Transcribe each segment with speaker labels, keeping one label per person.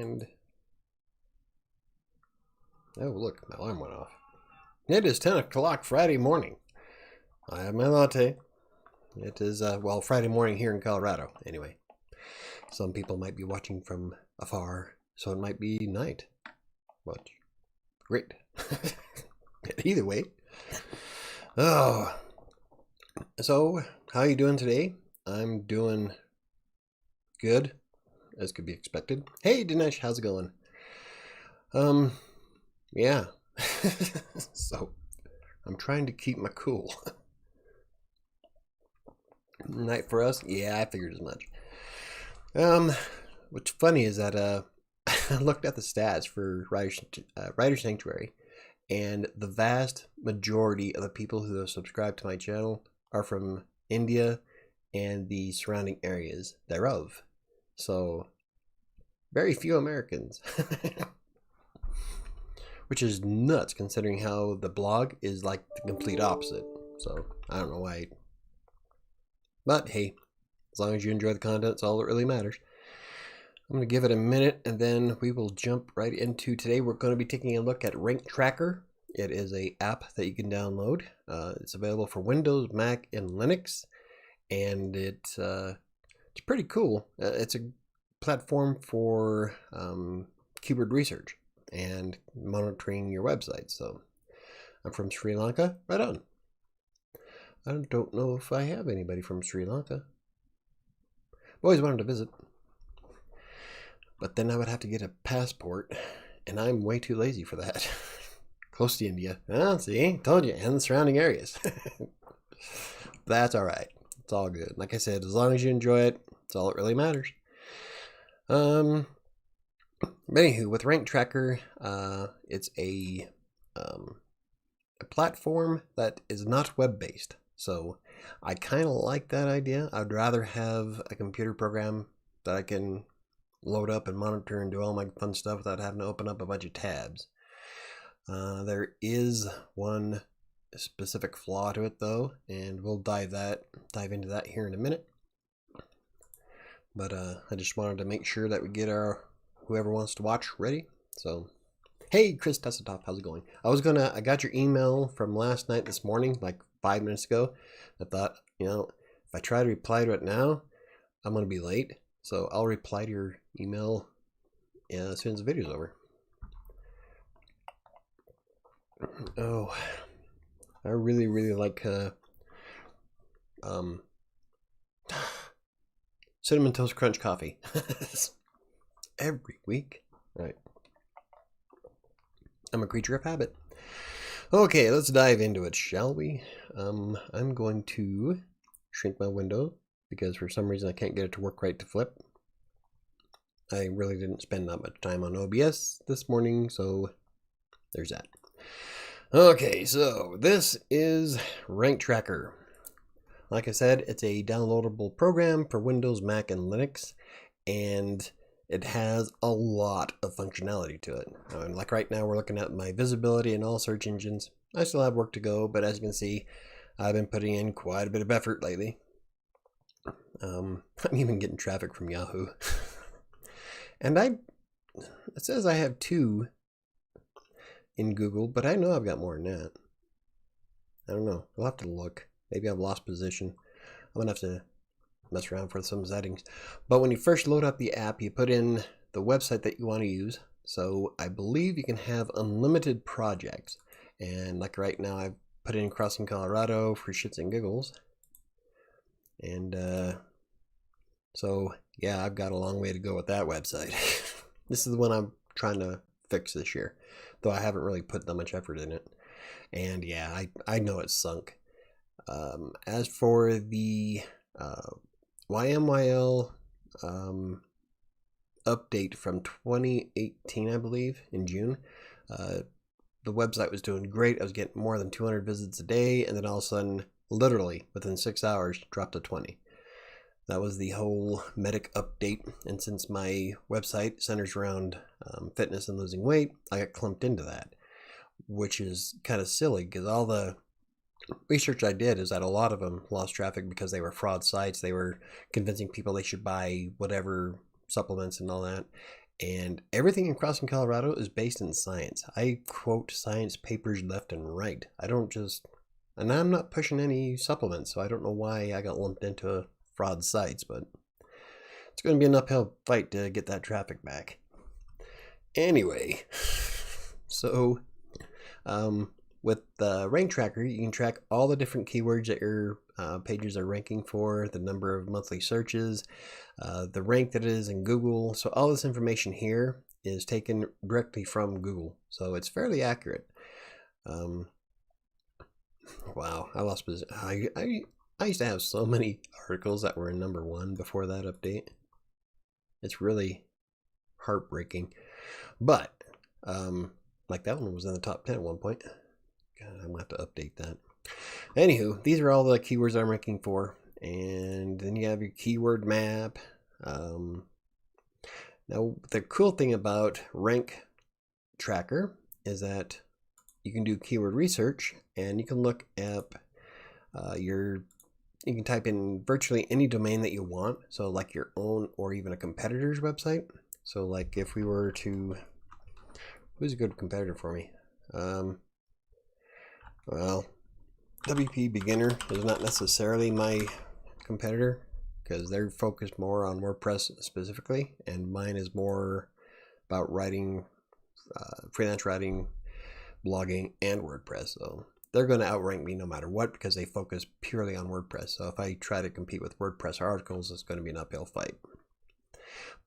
Speaker 1: And oh, look, my alarm went off. It is 10 o'clock Friday morning. I have my latte. It is, well, Friday morning here in Colorado, anyway. Some people might be watching from afar, so it might be night. But great. Either way. Oh. So, how you doing today? I'm doing good, as could be expected. Hey, Dinesh, how's it going? Yeah. So, I'm trying to keep my cool. Night for us? Yeah, I figured as much. What's funny is that I looked at the stats for WriterSanctuary, and the vast majority of the people who have subscribed to my channel are from India and the surrounding areas thereof. So, very few Americans. Which is nuts considering how the blog is like the complete opposite. So, I don't know why. But hey, as long as you enjoy the content, it's all that really matters. I'm going to give it a minute and then we will jump right into today. We're going to be taking a look at Rank Tracker. It is an app that you can download. It's available for Windows, Mac, and Linux. And it's pretty cool. It's a platform for keyword research and monitoring your website. So I'm from Sri Lanka. Right on. I don't know if I have anybody from Sri Lanka. I've always wanted to visit. But then I would have to get a passport, and I'm way too lazy for that. Close to India. Well, see, told you, and the surrounding areas. That's all right. It's all good. Like I said, as long as you enjoy it, it's all that really matters. Anywho, with Rank Tracker, it's a platform that is not web-based. So I kind of like that idea. I'd rather have a computer program that I can load up and monitor and do all my fun stuff without having to open up a bunch of tabs. There is one specific flaw to it though, and we'll dive into that here in a minute. But I just wanted to make sure that we get our whoever wants to watch ready. So hey, Chris Tessatop, how's it going? I got your email from last night this morning, like 5 minutes ago. I thought, if I try to reply to it now, I'm going to be late. So I'll reply to your email as soon as the video's over. Oh, I really, really like Cinnamon Toast Crunch coffee. Every week. Right. I'm a creature of habit. Okay, let's dive into it, shall we? I'm going to shrink my window because for some reason I can't get it to work right to flip. I really didn't spend that much time on OBS this morning, so there's that. Okay, so this is Rank Tracker. Like I said, it's a downloadable program for Windows, Mac, and Linux, and it has a lot of functionality to it. And like right now, we're looking at my visibility in all search engines. I still have work to go, but as you can see, I've been putting in quite a bit of effort lately. I'm even getting traffic from Yahoo. And it says I have 2 in Google, but I know I've got more than that. I don't know. I'll have to look. Maybe I've lost position. I'm gonna have to mess around for some settings. But when you first load up the app, you put in the website that you want to use. So I believe you can have unlimited projects. And like right now, I've put in Crossing Colorado for shits and giggles. And so yeah, I've got a long way to go with that website. This is the one I'm trying to fix this year, though I haven't really put that much effort in it. And yeah, I know it's sunk. As for the YMYL update from 2018, I believe, in June, the website was doing great. I was getting more than 200 visits a day, and then all of a sudden, literally within 6 hours, dropped to 20. That was the whole medic update, and since my website centers around fitness and losing weight, I got clumped into that, which is kind of silly because all the research I did is that a lot of them lost traffic because they were fraud sites. They were convincing people they should buy whatever supplements and all that. And everything in Crossing Colorado is based in science. I quote science papers left and right. I don't just, and I'm not pushing any supplements, so I don't know why I got lumped into fraud sites, but it's going to be an uphill fight to get that traffic back. Anyway, so with the rank tracker, you can track all the different keywords that your pages are ranking for, the number of monthly searches, the rank that it is in Google. So all this information here is taken directly from Google. So it's fairly accurate. Wow, I lost position. I used to have so many articles that were in #1 before that update. It's really heartbreaking. But like that one was in the top 10 at one point. God, I'm gonna have to update that. Anywho, these are all the keywords I'm ranking for, and then you have your keyword map. Now the cool thing about rank tracker is that you can do keyword research, and you can look up you can type in virtually any domain that you want, so like your own or even a competitor's website. So like if we were to, who's a good competitor for me? Well, WP Beginner is not necessarily my competitor because they're focused more on WordPress specifically, and mine is more about writing, freelance writing, blogging, and WordPress. So they're going to outrank me no matter what because they focus purely on WordPress. So if I try to compete with WordPress articles, it's going to be an uphill fight.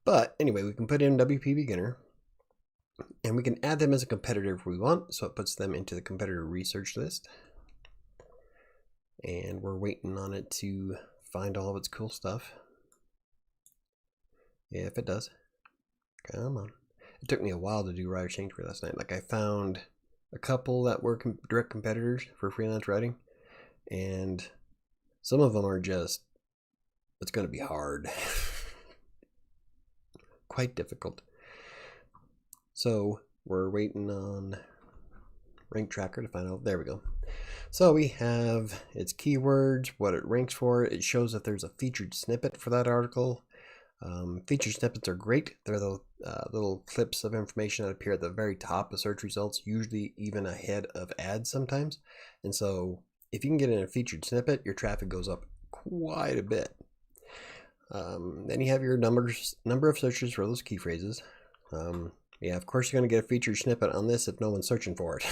Speaker 1: But anyway, we can put in WP Beginner, and we can add them as a competitor if we want. So it puts them into the competitor research list. And we're waiting on it to find all of its cool stuff. Yeah, if it does. Come on. It took me a while to do WriterSanctuary last night. Like I found a couple that were direct competitors for freelance writing, and some of them are just, it's going to be hard. Quite difficult. So we're waiting on rank tracker to find out. There we go. So we have its keywords, what it ranks for. It shows that there's a featured snippet for that article. Featured snippets are great. They're the little clips of information that appear at the very top of search results, usually even ahead of ads sometimes. And so if you can get in a featured snippet, your traffic goes up quite a bit. Then you have your number of searches for those key phrases. Yeah, of course you're going to get a featured snippet on this if no one's searching for it.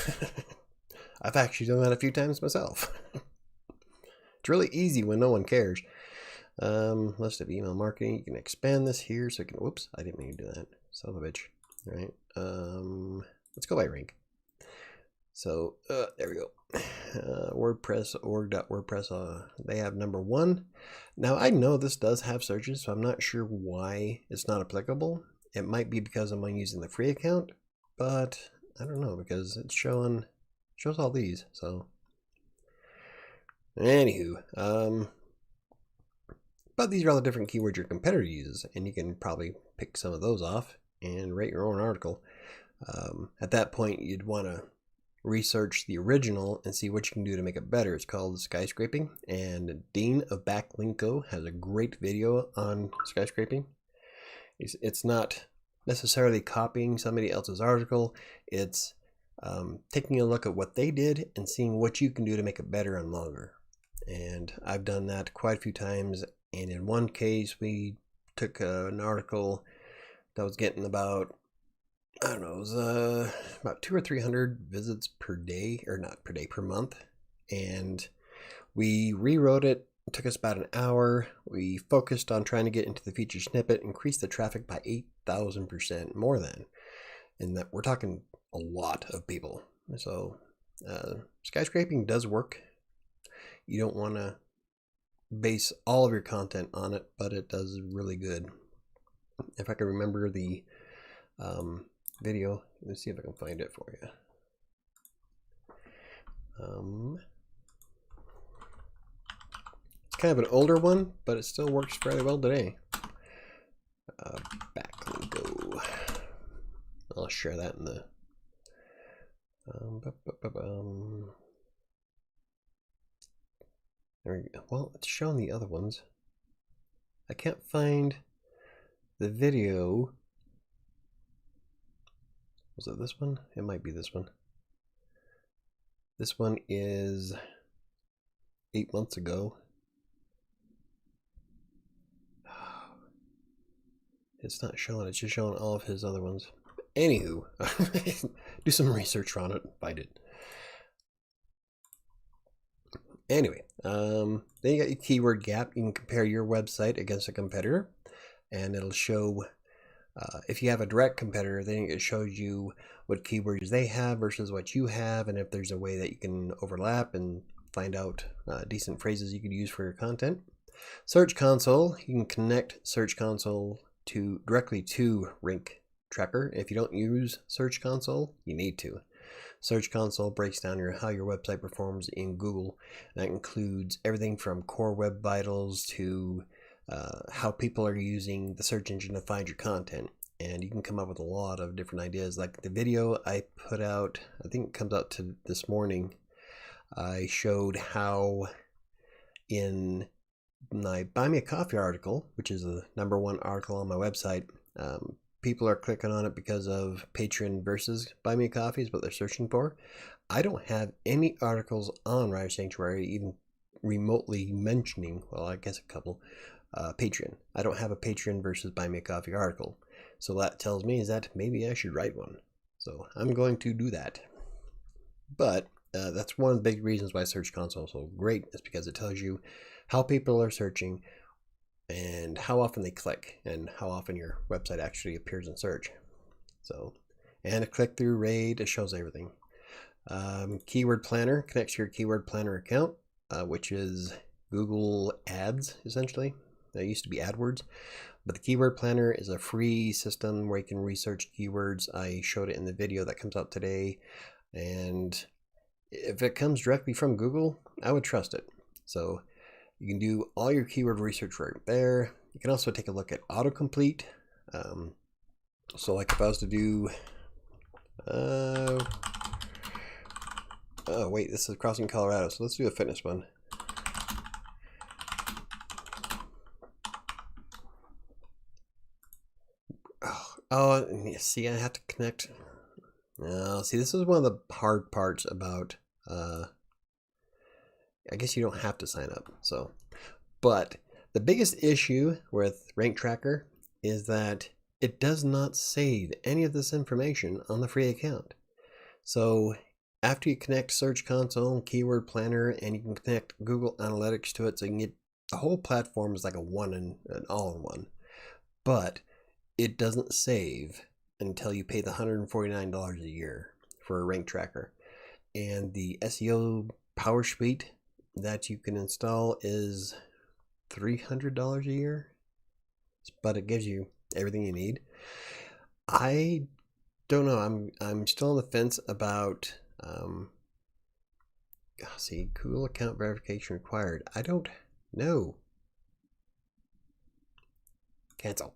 Speaker 1: I've actually done that a few times myself. It's really easy when no one cares. List of email marketing. You can expand this here so you can, whoops, I didn't mean to do that. Son of a bitch. All right. Let's go by rank. So, there we go. WordPress, org.wordpress, they have #1. Now, I know this does have searches, so I'm not sure why it's not applicable. It might be because I'm using the free account, but I don't know, because it's shows all these, so. Anywho, but these are all the different keywords your competitor uses, and you can probably pick some of those off and rate your own article. At that point, you'd want to research the original and see what you can do to make it better. It's called skyscraping, and Dean of Backlinko has a great video on skyscraping. It's not necessarily copying somebody else's article. It's taking a look at what they did and seeing what you can do to make it better and longer. And I've done that quite a few times. And in one case, we took an article that was getting about, I don't know, it was about 200 or 300 visits per day, or not per day, per month. And we rewrote it. It took us about an hour. We focused on trying to get into the featured snippet, increased the traffic by 8,000% more than. And that we're talking a lot of people. So skyscraping does work. You don't want to base all of your content on it, but it does really good. If I can remember the video, let's see if I can find it for you. It's kind of an older one, but it still works fairly well today. Backlinko. I'll share that in the there we go. Well, it's showing the other ones. I can't find the video Was it this one? It might be this one. This one is 8 months ago. It's not showing, it's just showing all of his other ones. Anywho, do some research on it, find it. Anyway, then you got your keyword gap. You can compare your website against a competitor, and it'll show, if you have a direct competitor, then it shows you what keywords they have versus what you have, and if there's a way that you can overlap and find out decent phrases you could use for your content. Search Console, you can connect Search Console directly to Rank Tracker. If you don't use Search Console, you need to. Search Console breaks down how your website performs in Google. That includes everything from core web vitals to how people are using the search engine to find your content. And you can come up with a lot of different ideas. Like the video I put out, I think it comes out to this morning, I showed how in my Buy Me a Coffee article, which is the #1 article on my website, people are clicking on it because of Patreon versus Buy Me a Coffee is what they're searching for. I don't have any articles on WriterSanctuary even remotely mentioning, well, I guess a couple, Patreon. I don't have a Patreon versus Buy Me a Coffee article. So that tells me is that maybe I should write one. So I'm going to do that. But that's one of the big reasons why Search Console is so great, is because it tells you how people are searching and how often they click and how often your website actually appears in search. So, and a click-through rate, it shows everything. Keyword Planner connects to your Keyword Planner account, which is Google Ads, essentially. That used to be AdWords. But the Keyword Planner is a free system where you can research keywords. I showed it in the video that comes out today. And if it comes directly from Google, I would trust it. So you can do all your keyword research right there. You can also take a look at autocomplete. So like if I was to do, oh wait, this is Crossing Colorado. So let's do a fitness one. Oh, see, I have to connect. See, this is one of the hard parts about, I guess you don't have to sign up. So, but the biggest issue with Rank Tracker is that it does not save any of this information on the free account. So after you connect Search Console and Keyword Planner, and you can connect Google Analytics to it, so you can get the whole platform is like an all-in-one. But it doesn't save until you pay the $149 a year for a rank tracker. And the SEO PowerSuite that you can install is $300 a year, but it gives you everything you need. I don't know. I'm still on the fence about see, Google account verification required. I don't know. Cancel.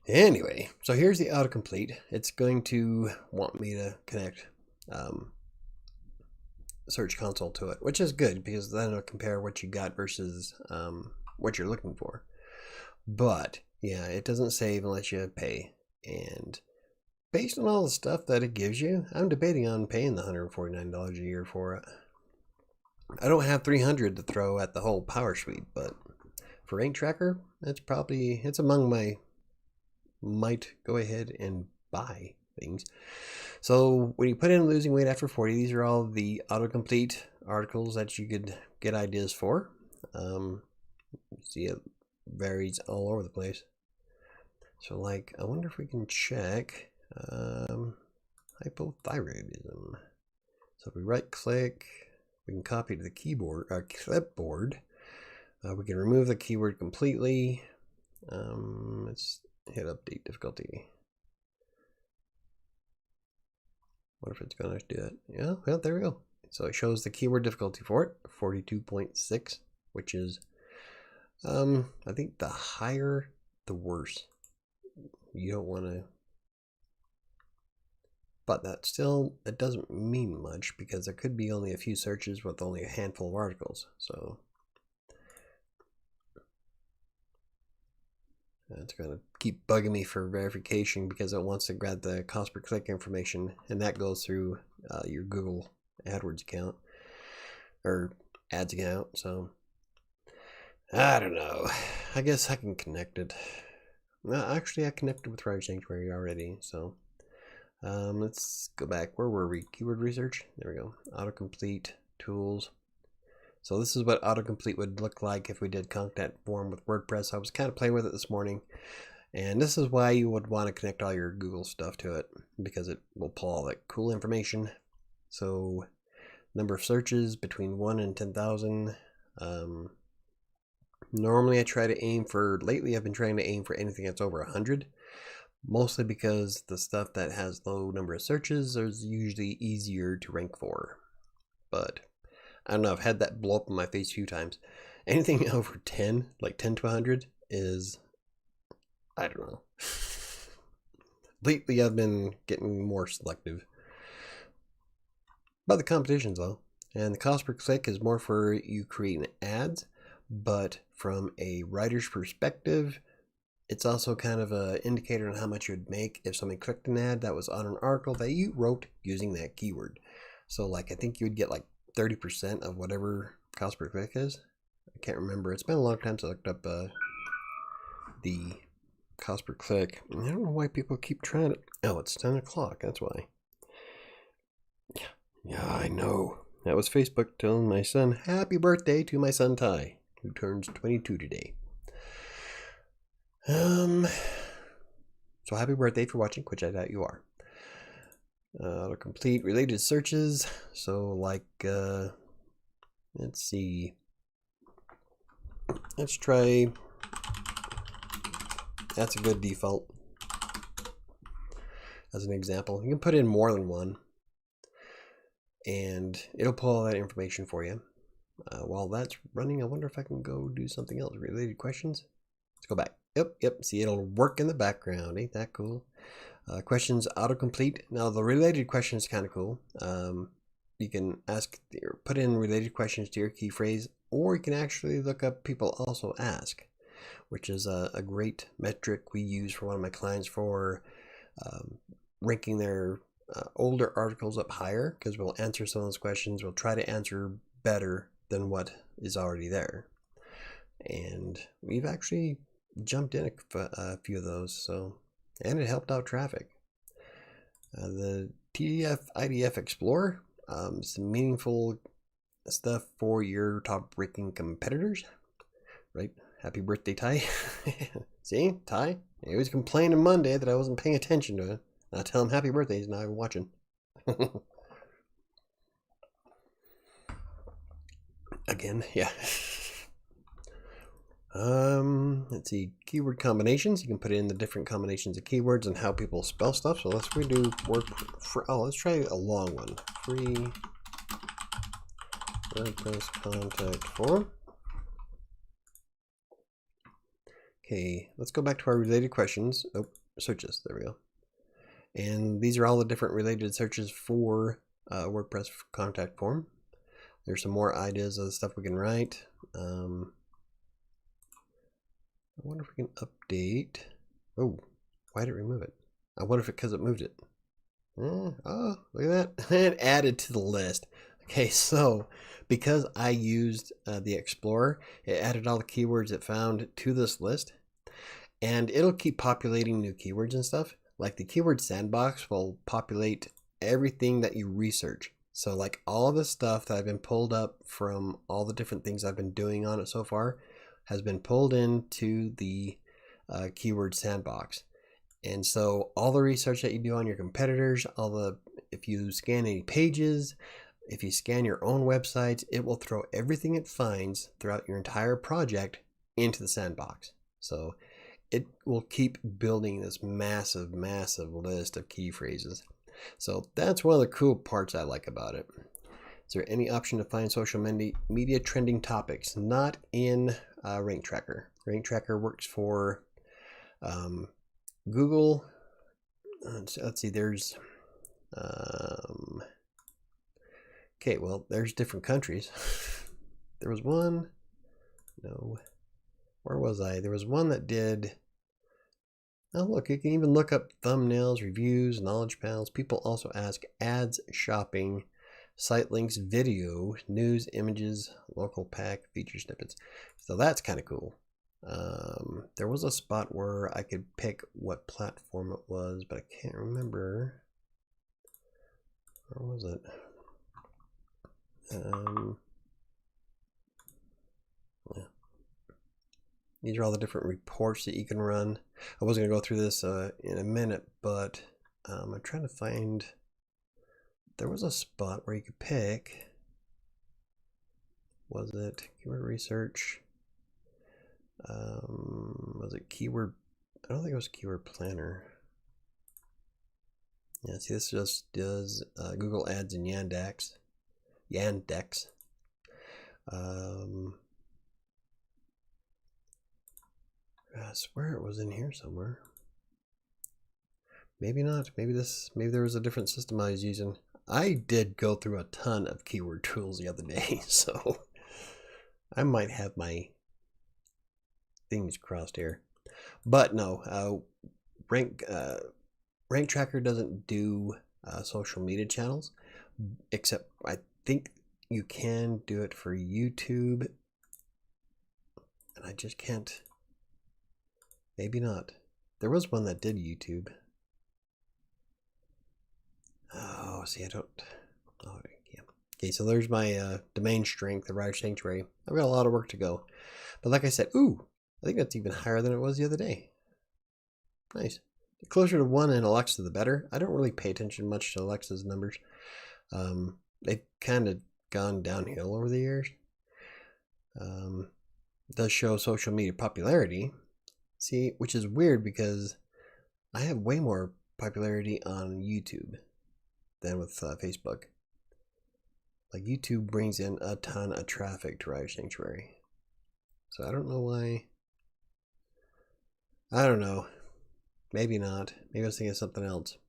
Speaker 1: Anyway, so here's the autocomplete. It's going to want me to connect Search Console to it, which is good because then it'll compare what you got versus what you're looking for. But yeah, it doesn't save unless you pay. And based on all the stuff that it gives you, I'm debating on paying the $149 a year for it. I don't have $300 to throw at the whole PowerSuite, but for Rank Tracker, it's among my might go ahead and buy things. So when you put in losing weight after 40, these are all the autocomplete articles that you could get ideas for. See, it varies all over the place. So like, I wonder if we can check hypothyroidism. So if we right click, we can copy to the clipboard. We can remove the keyword completely. Let's hit update difficulty. What if it's going to do that? Yeah, well, there we go. So it shows the keyword difficulty for it, 42.6, which is, I think the higher, the worse. You don't want to, but that still, it doesn't mean much because there could be only a few searches with only a handful of articles. So It's going to keep bugging me for verification because it wants to grab the cost per click information, and that goes through your Google AdWords account or ads account. So I don't know. I guess I can connect it. No, actually, I connected with WriterSanctuary already. So let's go back. Where were we? Keyword research. There we go. Autocomplete tools. So this is what autocomplete would look like if we did contact form with WordPress. I was kind of playing with it this morning, and this is why you would want to connect all your Google stuff to it, because it will pull all that cool information. So number of searches between 1 and 10,000. Normally I try to aim for, lately I've been trying to aim for anything that's over 100, mostly because the stuff that has low number of searches is usually easier to rank for. But I don't know, I've had that blow up in my face a few times. Anything over 10, like 10 to 100 is, I don't know. Lately I've been getting more selective. About the competitions though. And the cost per click is more for you creating ads, but from a writer's perspective, it's also kind of an indicator on how much you'd make if somebody clicked an ad that was on an article that you wrote using that keyword. So like I think you would get like 30% of whatever cost per click is. I can't remember. It's been a long time since I looked up the cost per click. I don't know why people keep trying it. Oh, it's 10 o'clock. That's why. Yeah, I know. That was Facebook telling my son happy birthday to my son Ty, who turns 22 today. So happy birthday for watching, which I doubt you are. Autocomplete related searches. So like, let's see. Let's try. That's a good default. As an example, you can put in more than one, and it'll pull all that information for you. While that's running, I wonder if I can go do something else. Related questions. Let's go back. Yep. See, it'll work in the background. Ain't that cool? Questions autocomplete. Now the related question is kind of cool. You can ask or put in related questions to your key phrase, or you can actually look up people also ask, which is a great metric we use for one of my clients for ranking their older articles up higher, because we'll answer some of those questions. We'll try to answer better than what is already there. And we've actually jumped in a few of those, so, and it helped out traffic. The TDF IDF Explorer, some meaningful stuff for your top ranking competitors, right? Happy birthday, Ty. See, Ty, he was complaining Monday that I wasn't paying attention to it. I tell him happy birthday, he's not even watching. Again, yeah. Let's see, keyword combinations. You can put in the different combinations of keywords and how people spell stuff. So let's redo word for, let's try a long one. Free WordPress contact form. Okay, let's go back to our related questions. Oh, searches, there we go. And these are all the different related searches for WordPress contact form. There's some more ideas of the stuff we can write. I wonder if we can update. Oh, why did it remove it? I wonder if it because it moved it. Oh, look at that. It added to the list. Okay, so because I used the Explorer, it added all the keywords it found to this list. And it'll keep populating new keywords and stuff. Like the keyword Sandbox will populate everything that you research. So like all the stuff that I've been pulled up from all the different things I've been doing on it so far has been pulled into the keyword Sandbox. And so all the research that you do on your competitors, if you scan any pages, if you scan your own websites, it will throw everything it finds throughout your entire project into the Sandbox. So it will keep building this massive, massive list of key phrases. So that's one of the cool parts I like about it. Is there any option to find social media trending topics? Not in Rank Tracker. Rank Tracker works for Google. Let's see, there's okay, well, there's different countries. There was one, no, where was I? There was one that did Oh, look, you can even look up thumbnails, reviews, knowledge panels. People also ask ads, shopping, site links, video, news, images, local pack, feature snippets. So that's kind of cool. There was a spot where I could pick what platform it was, but I can't remember. Where was it? Yeah. These are all the different reports that you can run. I wasn't going to go through this in a minute, but I'm trying to find. There was a spot where you could pick. Was it keyword research? Was it keyword? I don't think it was keyword planner. Yeah, see, this just does Google Ads and Yandex. I swear it was in here somewhere. Maybe not. Maybe there was a different system I was using. I did go through a ton of keyword tools the other day, so I might have my things crossed here. But no, Rank Tracker doesn't do social media channels, except I think you can do it for YouTube, and I just can't. Maybe not. There was one that did YouTube. Oh, see, I don't. Oh, yeah. Okay, so there's my domain strength, the WriterSanctuary. I've got a lot of work to go, but like I said, ooh, I think that's even higher than it was the other day. Nice. The closer to 1 in Alexa, the better. I don't really pay attention much to Alexa's numbers. They've kind of gone downhill over the years. It does show social media popularity. See, which is weird because I have way more popularity on YouTube than with Facebook. Like, YouTube brings in a ton of traffic to WriterSanctuary. So I don't know why. I don't know. Maybe not. Maybe I was thinking of something else.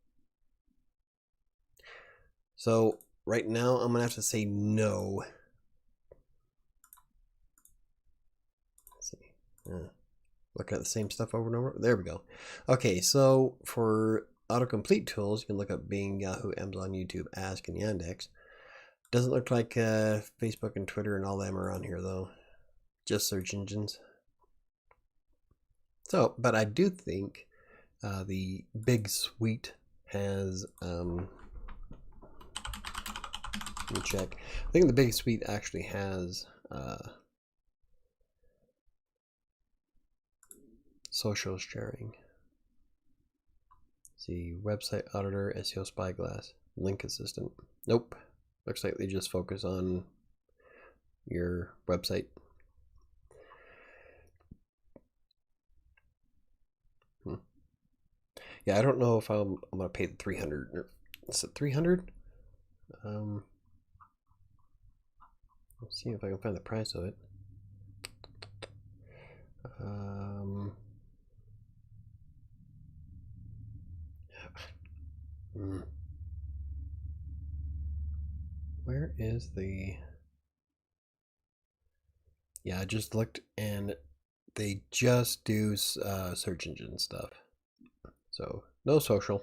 Speaker 1: So right now I'm gonna have to say no. Let's see. Look at the same stuff over and over. There we go. Okay, so for autocomplete tools, you can look up Bing, Yahoo, Amazon, YouTube, Ask, and Yandex. Doesn't look like Facebook and Twitter and all them are on here though. Just search engines. So, but I do think the big suite has. Let me check. I think the big suite actually has social sharing. Let's see, website auditor, SEO spyglass, link assistant. Nope. Looks like they just focus on your website. Yeah, I don't know if I'm gonna pay the 300. Is it 300? Let's see if I can find the price of it. Where is the? Yeah, I just looked and they just do search engine stuff. So no social.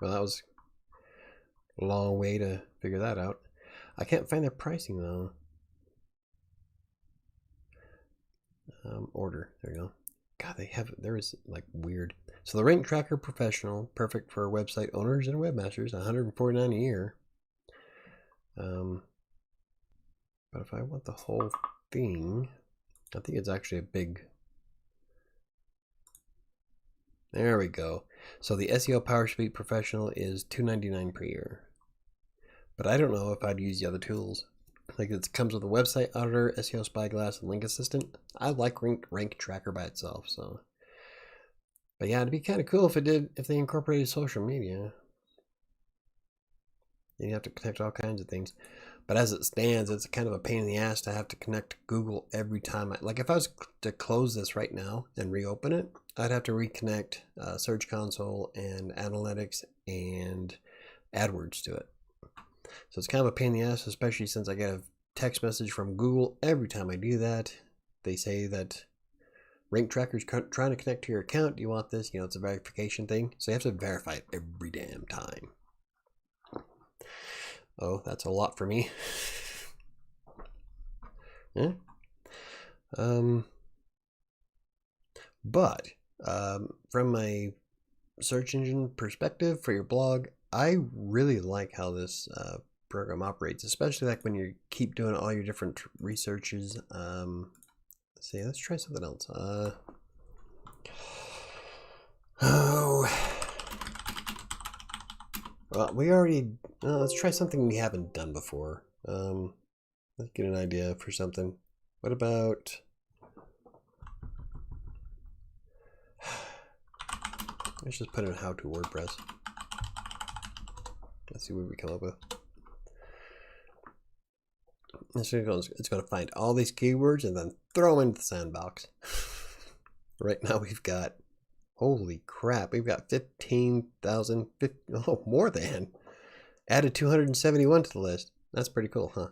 Speaker 1: Well, that was a long way to figure that out. I can't find their pricing though. Order. There you go. God, they have. There is like weird. So the Rank Tracker Professional, perfect for website owners and webmasters, $149 a year. But if I want the whole thing, I think it's actually a big. There we go. So the SEO PowerSuite Professional is $299 per year. But I don't know if I'd use the other tools. Like, it comes with a website auditor, SEO spyglass, and link assistant. I like Rank Tracker by itself. So, but yeah, it'd be kind of cool if they incorporated social media. Then you have to connect all kinds of things. But as it stands, it's kind of a pain in the ass to have to connect Google every time. Like, if I was to close this right now and reopen it, I'd have to reconnect Search Console and Analytics and AdWords to it. So it's kind of a pain in the ass, especially since I get a text message from Google every time I do that. They say that Rank Tracker's trying to connect to your account. Do you want this? You know, it's a verification thing. So you have to verify it every damn time. Oh, that's a lot for me. Yeah. But from my search engine perspective for your blog, I really like how this program operates, especially like when you keep doing all your different researches. Let's see, let's try something else. Well, we already, let's try something we haven't done before. Let's get an idea for something. What about, let's just put in how to WordPress. Let's see what we come up with. It's going to find all these keywords and then throw them into the sandbox. Right now we've got, holy crap, we've got 15,000, oh, more than. Added 271 to the list. That's pretty cool, huh?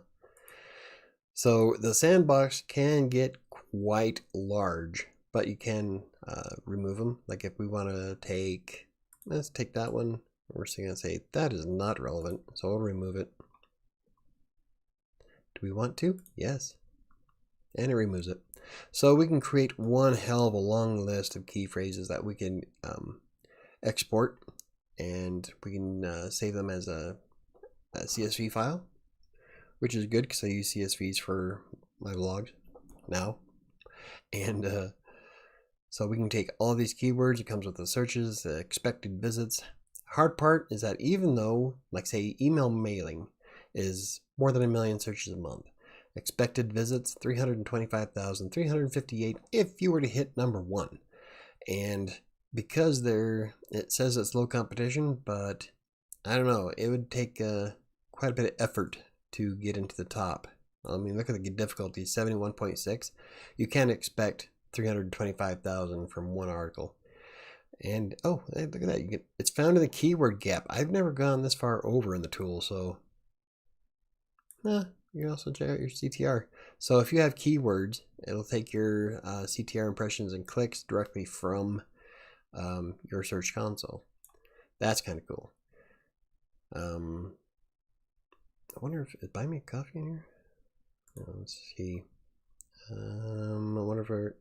Speaker 1: So the sandbox can get quite large, but you can remove them. Like if we want to take, let's take that one. We're just going to say that is not relevant, so we'll remove it. Do we want to? Yes. And it removes it. So we can create one hell of a long list of key phrases that we can export, and we can save them as a CSV file, which is good because I use CSVs for my vlogs now. And so we can take all these keywords. It comes with the searches, the expected visits. Hard part is that even though, like say, email mailing is more than 1 million searches a month, expected visits 325,358 if you were to hit number 1. And because it says it's low competition, but I don't know, it would take quite a bit of effort to get into the top. I mean, look at the difficulty, 71.6. You can't expect 325,000 from one article. And oh, hey, look at that! It's found in the keyword gap. I've never gone this far over in the tool, so you can also check out your CTR. So if you have keywords, it'll take your CTR impressions and clicks directly from your search console. That's kind of cool. I wonder if buy me a coffee in here. Let's see. I wonder if it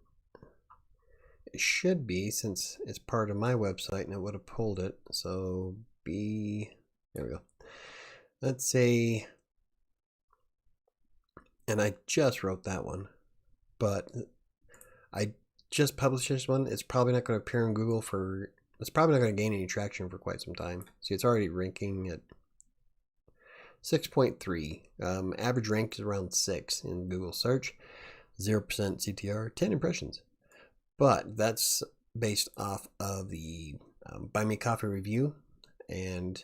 Speaker 1: should be, since it's part of my website and it would have pulled it. So there we go. Let's say, and I just wrote that one, but I just published this one. It's probably not going to appear in Google it's probably not going to gain any traction for quite some time. See, it's already ranking at 6.3. Average rank is around 6 in Google search, 0% CTR, 10 impressions. But that's based off of the Buy Me Coffee review, and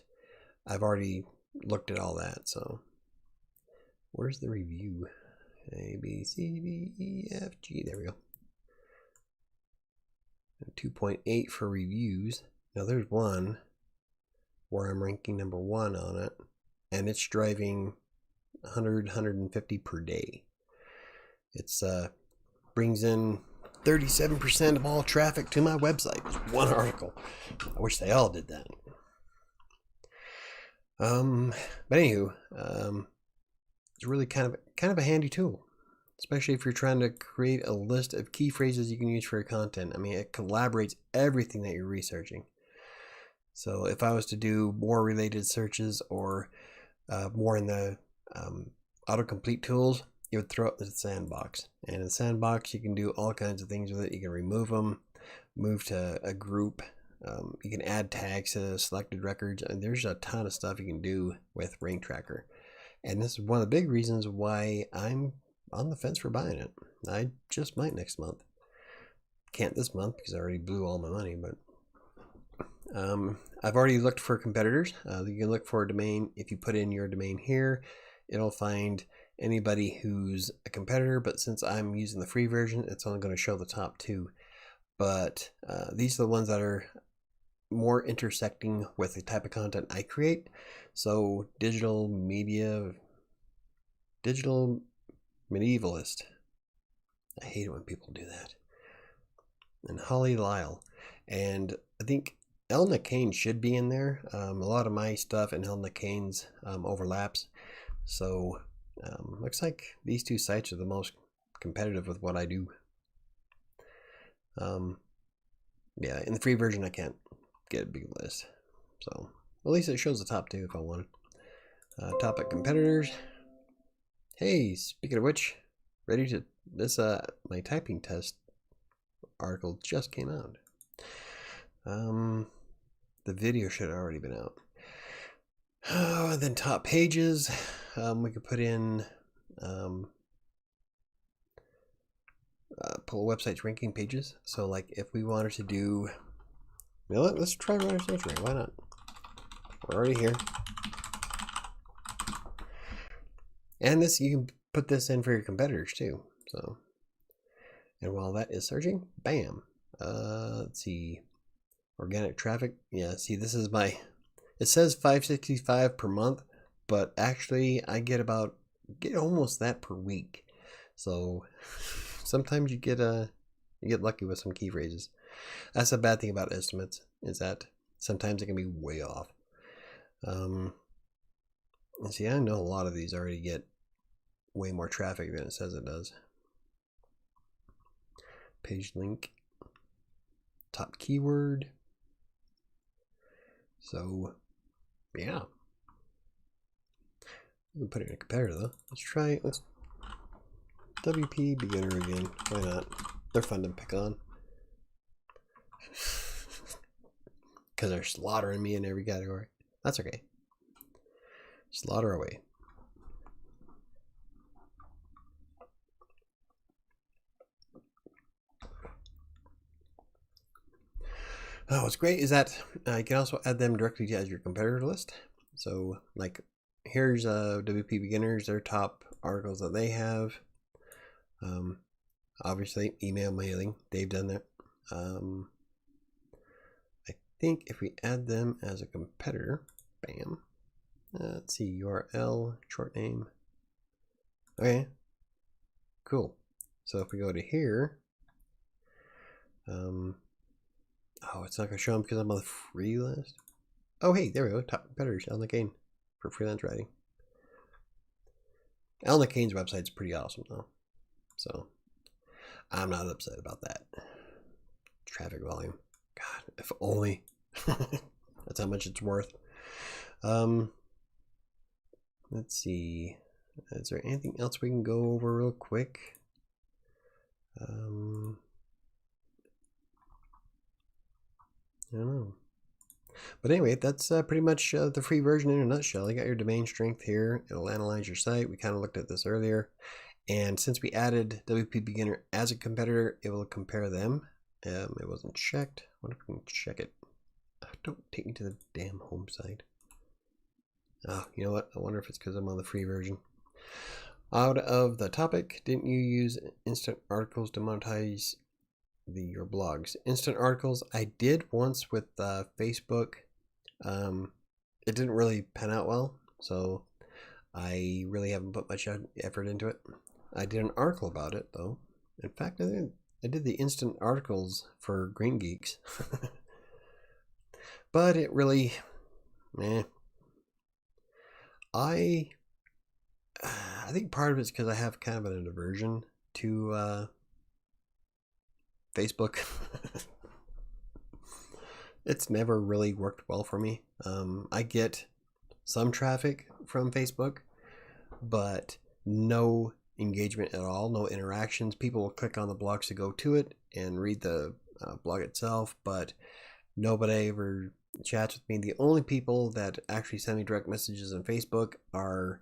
Speaker 1: I've already looked at all that. So where's the review? A, B, C, D, E, F, G. There we go. 2.8 for reviews. Now there's one where I'm ranking number 1 on it, and it's driving 150 per day. It's brings in 37% of all traffic to my website. It's one article. I wish they all did that. But anywho, it's really kind of a handy tool, especially if you're trying to create a list of key phrases you can use for your content. I mean, it collaborates everything that you're researching. So if I was to do more related searches or more in the autocomplete tools, you would throw up the sandbox. And in the sandbox, you can do all kinds of things with it. You can remove them, move to a group. You can add tags to selected records. And there's a ton of stuff you can do with Rank Tracker. And this is one of the big reasons why I'm on the fence for buying it. I just might next month. Can't this month because I already blew all my money. But I've already looked for competitors. You can look for a domain. If you put in your domain here, it'll find anybody who's a competitor, but since I'm using the free version, it's only going to show the top 2. But these are the ones that are more intersecting with the type of content I create. So digital medievalist. I hate it when people do that. and Holly Lyle. And I think Elna Kane should be in there. A lot of my stuff and Elna Kane's overlaps. So looks like these two sites are the most competitive with what I do. Yeah, in the free version I can't get a big list. So at least it shows the top two if I wanted. Topic competitors. Hey, speaking of which, ready to this my typing test article just came out. The video should have already been out. Then top pages. We could put in pull websites ranking pages. So like if we wanted to do, you know what, let's try WriterSanctuary. Why not? We're already here. And this, you can put this in for your competitors too. So, and while that is searching, bam. Let's see, organic traffic. Yeah, see, this is my, it says 565 per month, but actually I get almost that per week. So sometimes you get lucky with some key phrases. That's a bad thing about estimates, is that sometimes it can be way off. See, I know a lot of these already get way more traffic than it says it does. Page link, top keyword. So, yeah. We can put it in a competitor though. Let's WP beginner again. Why not? They're fun to pick on. Because they're slaughtering me in every category. That's okay. Slaughter away. Oh, what's great is that you can also add them directly as your competitor list. So like here's WP Beginners, their top articles that they have. Obviously email mailing, they've done that. I think if we add them as a competitor, bam. Let's see, URL, short name. Okay, cool. So if we go to here, oh, it's not gonna show them because I'm on the free list. Oh, hey, there we go. Top competitors, Elna Kane for freelance writing. Elna Kane's website's pretty awesome though, so I'm not upset about that. Traffic volume, God, if only. That's how much it's worth. Let's see. Is there anything else we can go over real quick? I don't know. But anyway, that's pretty much the free version in a nutshell. You got your domain strength here. It'll analyze your site. We kind of looked at this earlier. And since we added WP Beginner as a competitor, it will compare them. It wasn't checked. I wonder if we can check it. Don't take me to the damn home site. Oh, you know what? I wonder if it's because I'm on the free version. Out of the topic, didn't you use instant articles to monetize your blogs? Instant articles, I did once with Facebook. It didn't really pan out well, so I really haven't put much effort into it. I did an article about it though. In fact, I did the instant articles for Green Geeks. But it really, I think part of it's because I have kind of an aversion to Facebook. It's never really worked well for me. I get some traffic from Facebook, but no engagement at all, no interactions. People will click on the blogs to go to it and read the blog itself, but nobody ever chats with me. The only people that actually send me direct messages on Facebook are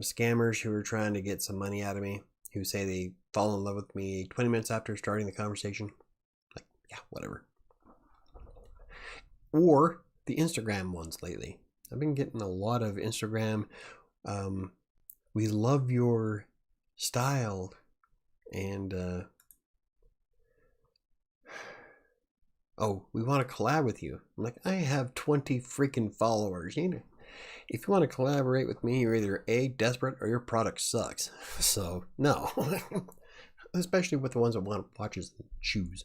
Speaker 1: scammers who are trying to get some money out of me, who say they fall in love with me 20 minutes after starting the conversation. Like, yeah, whatever. Or the Instagram ones lately. I've been getting a lot of Instagram. We love your style, and oh, we want to collab with you. I'm like, I have 20 freaking followers. You know, if you want to collaborate with me, you're either A, desperate, or your product sucks. So no. Especially with the ones that want watches and shoes.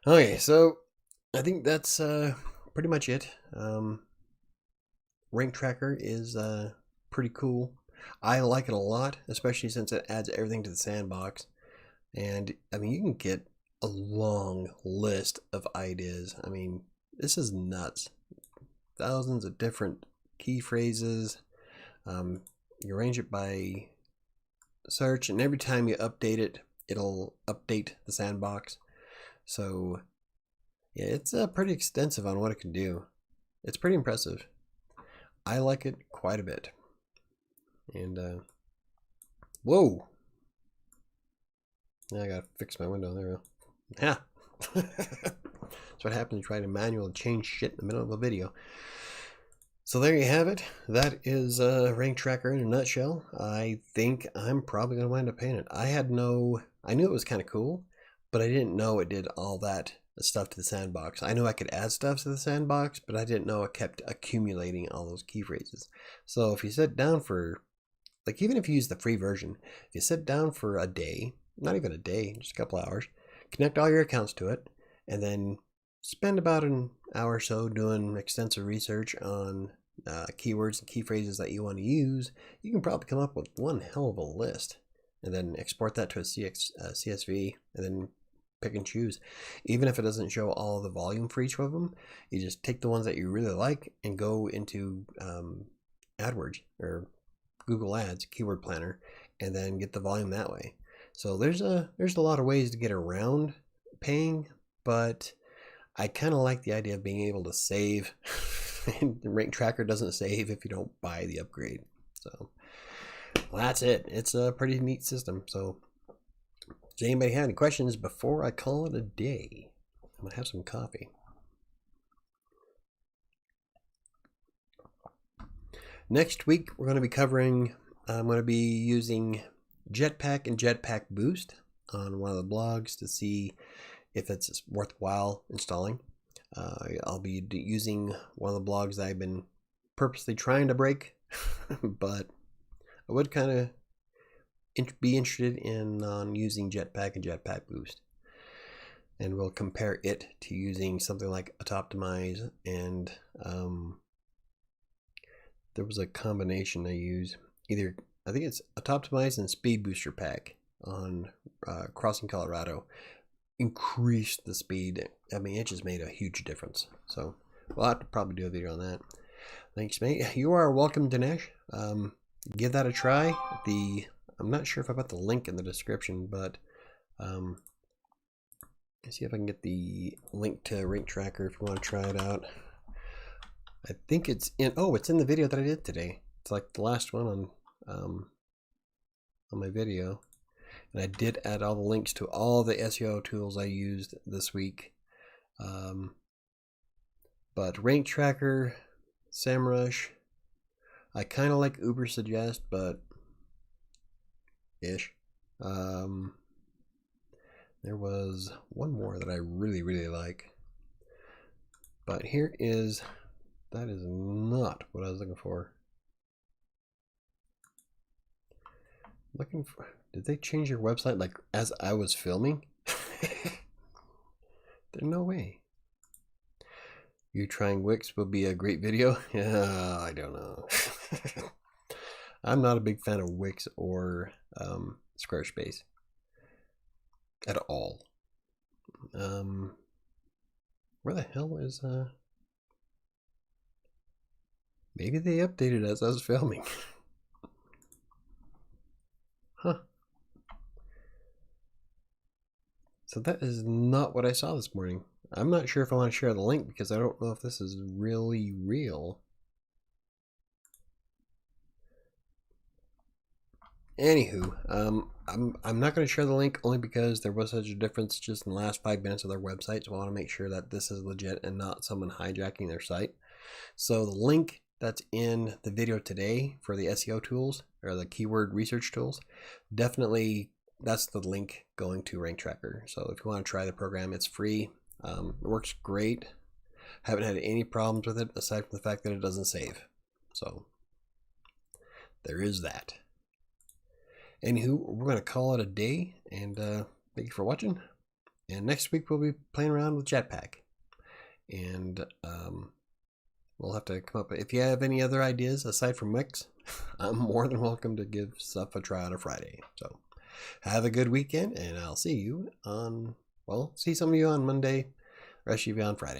Speaker 1: Okay, so I think that's pretty much it. Rank Tracker is pretty cool. I like it a lot, especially since it adds everything to the sandbox. And I mean, you can get a long list of ideas. I mean, this is nuts. Thousands of different key phrases. You arrange it by search, and every time you update it, it'll update the sandbox. So yeah, it's pretty extensive on what it can do. It's pretty impressive. I like it quite a bit. And whoa, now I gotta fix my window. There we go. Yeah. That's what happens when you try to manually change shit in the middle of a video. So there you have it. That is Rank Tracker in a nutshell. I think I'm probably going to wind up paying it. I knew it was kind of cool, but I didn't know it did all that stuff to the sandbox. I knew I could add stuff to the sandbox, but I didn't know it kept accumulating all those key phrases. So if you sit down for, like, even if you use the free version, if you sit down for a day, not even a day, just a couple hours, connect all your accounts to it, and then spend about an hour or so doing extensive research on keywords and key phrases that you want to use, you can probably come up with one hell of a list, and then export that to a CSV, and then pick and choose. Even if it doesn't show all the volume for each of them, you just take the ones that you really like and go into AdWords or Google Ads keyword planner, and then get the volume that way. So there's a lot of ways to get around paying, but I kind of like the idea of being able to save. The Rank Tracker doesn't save if you don't buy the upgrade. So well, that's it. It's a pretty neat system. So does anybody have any questions before I call it a day? I'm gonna have some coffee. Next week we're going to be covering, I'm going to be using Jetpack and Jetpack Boost on one of the blogs to see if it's worthwhile installing. I'll be using one of the blogs that I've been purposely trying to break, but I would kind of be interested in using Jetpack and Jetpack Boost. And we'll compare it to using something like Optimize, and there was a combination I use. Either, I think it's Optimize and Speed Booster Pack on Crossing Colorado. Increased the speed. I mean, it just made a huge difference. So we'll have to probably do a video on that. Thanks, mate. You are welcome, Dinesh. Give that a try. I'm not sure if I put the link in the description, but let's see if I can get the link to Rank Tracker if you want to try it out. I think it's in. Oh, it's in the video that I did today. It's like the last one on my video. And I did add all the links to all the SEO tools I used this week. But Rank Tracker, SEMrush, I kind of like Ubersuggest, but ish. There was one more that I really, really like. But here is, that is not what I was looking for. Looking for, did they change your website like as I was filming? There's no way. You trying Wix would be a great video. Yeah, I don't know. I'm not a big fan of Wix or Squarespace at all. Where the hell is maybe they updated as I was filming. Huh. So that is not what I saw this morning. I'm not sure if I want to share the link because I don't know if this is really real. Anywho, I'm not going to share the link only because there was such a difference just in the last 5 minutes of their website, so I want to make sure that this is legit and not someone hijacking their site. So the link that's in the video today for the SEO tools or the keyword research tools, definitely that's the link going to Rank Tracker. So if you want to try the program, it's free. It works great. Haven't had any problems with it aside from the fact that it doesn't save. So there is that. Anywho, we're going to call it a day, and thank you for watching. And next week we'll be playing around with Jetpack. And we'll have to come up. If you have any other ideas aside from Wix, I'm more than welcome to give stuff a try on a Friday. So have a good weekend, and I'll see you on, well, see some of you on Monday, rest of you on Friday.